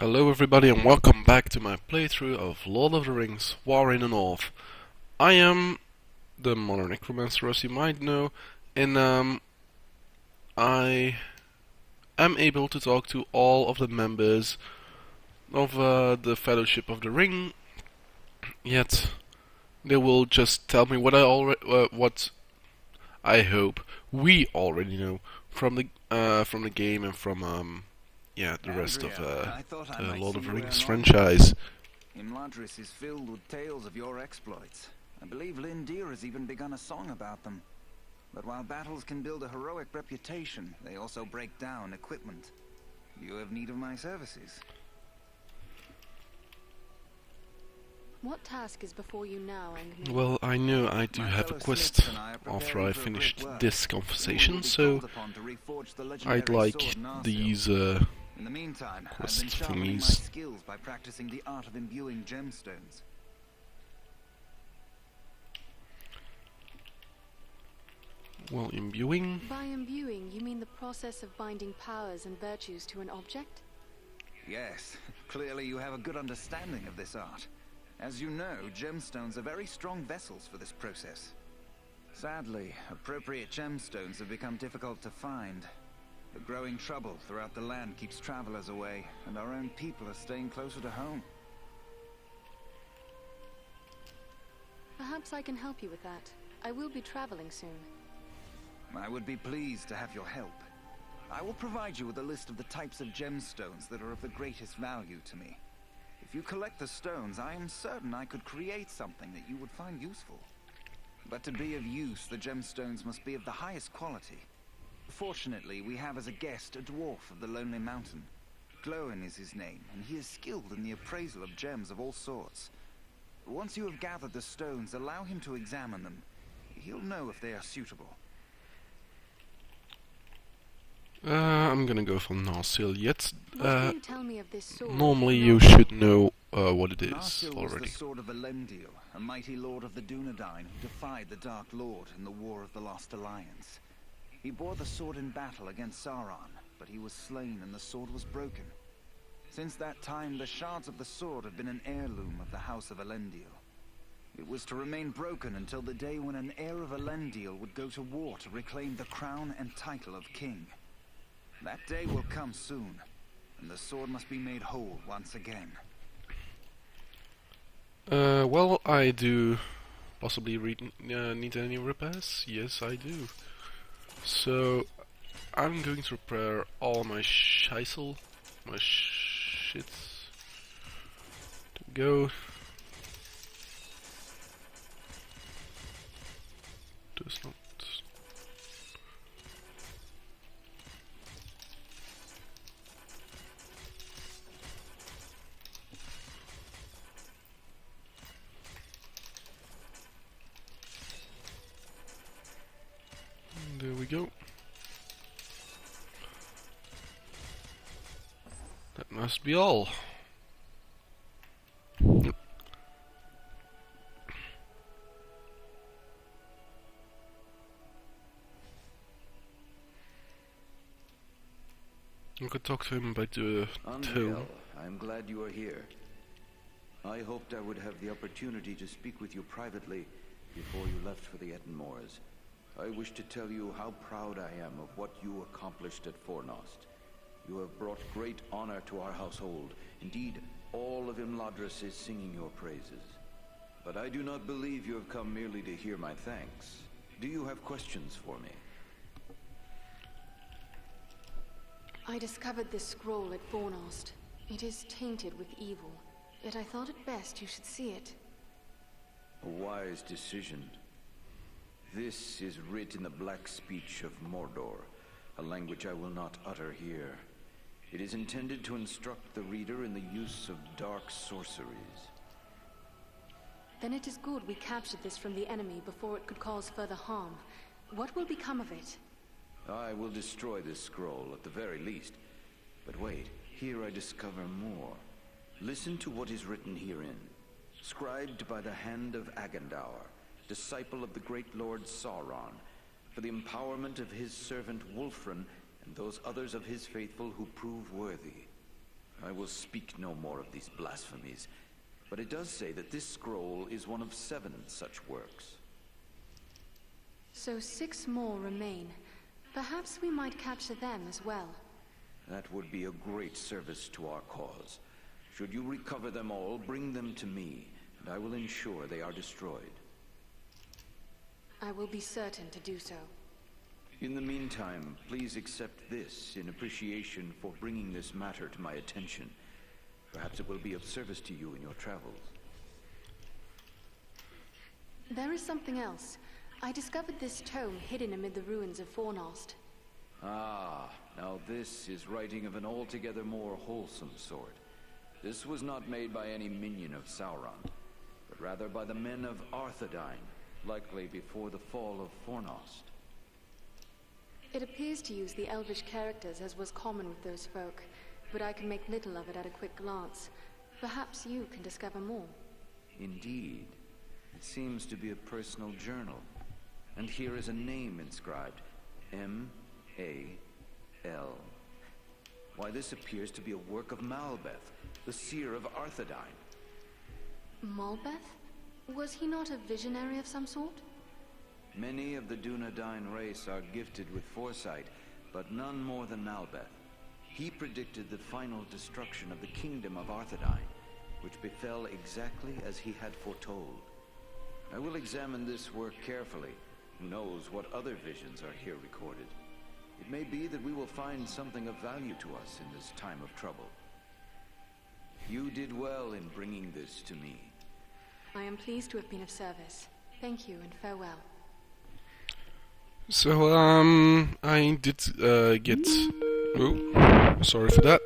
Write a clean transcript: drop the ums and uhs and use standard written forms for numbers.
Hello everybody and welcome back to my playthrough of Lord of the Rings War in the North. I am the Modern Necromancer, as you might know, and I am able to talk to all of the members of the Fellowship of the Ring, yet they will just tell me what I hope we already know from the game and from the rest of the Lord of the Rings franchise. Imladris is filled with tales of your exploits. I believe Lindir has even begun a song about them. But while battles can build a heroic reputation, they also break down equipment. You have need of my services. What task is before you now, Angmar? Well, I know I do have a quest after I finished this conversation, so I'd like these In the meantime, I've quest been sharpening my thingies. skills by practicing the art of imbuing gemstones. Well, imbuing. By imbuing, you mean the process of binding powers and virtues to an object? Yes, clearly you have a good understanding of this art. As you know, gemstones are very strong vessels for this process. Sadly, appropriate gemstones have become difficult to find. The growing trouble throughout the land keeps travelers away, and our own people are staying closer to home. Perhaps I can help you with that. I will be traveling soon. I would be pleased to have your help. I will provide you with a list of the types of gemstones that are of the greatest value to me. If you collect the stones, I am certain I could create something that you would find useful. But to be of use, the gemstones must be of the highest quality. Fortunately, we have as a guest a dwarf of the Lonely Mountain. Glóin is his name, and he is skilled in the appraisal of gems of all sorts. Once you have gathered the stones, allow him to examine them. He'll know if they are suitable. I'm gonna go for Narsil yet. What can you tell me of this sword? Normally you should know what it is Narsil already. was the sword of Elendil, a mighty lord of the Dunedain who defied the Dark Lord in the War of the Lost Alliance. He bore the sword in battle against Sauron, but he was slain and the sword was broken. Since that time, the shards of the sword have been an heirloom of the House of Elendil. It was to remain broken until the day when an heir of Elendil would go to war to reclaim the crown and title of king. That day will come soon, and the sword must be made whole once again. Well, I do possibly need any repairs. Yes, I do. So, I'm going to repair all my shit to go. Does not. There we go. That must be all. Yep. I could talk to him by the tone. I'm glad you are here. I hoped I would have the opportunity to speak with you privately before you left for the Ettenmoors. I wish to tell you how proud I am of what you accomplished at Fornost. You have brought great honor to our household. Indeed, all of Imladris is singing your praises. But I do not believe you have come merely to hear my thanks. Do you have questions for me? I discovered this scroll at Fornost. It is tainted with evil, yet I thought it best you should see it. A wise decision. This is writ in the black speech of Mordor, a language I will not utter here. It is intended to instruct the reader in the use of dark sorceries. Then it is good we captured this from the enemy before it could cause further harm. What will become of it? I will destroy this scroll at the very least. But wait, here I discover more. Listen to what is written herein. Scribed by the hand of Agandaur, disciple of the great Lord Sauron, for the empowerment of his servant Wulfrun and those others of his faithful who prove worthy. I will speak no more of these blasphemies, but it does say that this scroll is one of 7 such works. So 6 more remain. Perhaps we might capture them as well. That would be a great service to our cause. Should you recover them all, bring them to me, and I will ensure they are destroyed. I will be certain to do so. In the meantime, please accept this in appreciation for bringing this matter to my attention. Perhaps it will be of service to you in your travels. There is something else. I discovered this tome hidden amid the ruins of Fornost. Ah, now this is writing of an altogether more wholesome sort. This was not made by any minion of Sauron, but rather by the men of Arthedain, likely before the fall of Fornost. It appears to use the Elvish characters as was common with those folk, but I can make little of it at a quick glance. Perhaps you can discover more. Indeed. It seems to be a personal journal. And here is a name inscribed. M-A-L. Why, this appears to be a work of Malbeth, the seer of Arthedain. Malbeth? Was he not a visionary of some sort? Many of the Dunedain race are gifted with foresight, but none more than Malbeth. He predicted the final destruction of the kingdom of Arthedain, which befell exactly as he had foretold. I will examine this work carefully. Who knows what other visions are here recorded? It may be that we will find something of value to us in this time of trouble. You did well in bringing this to me. I am pleased to have been of service. Thank you and farewell. So, I did get... Oh, sorry for that.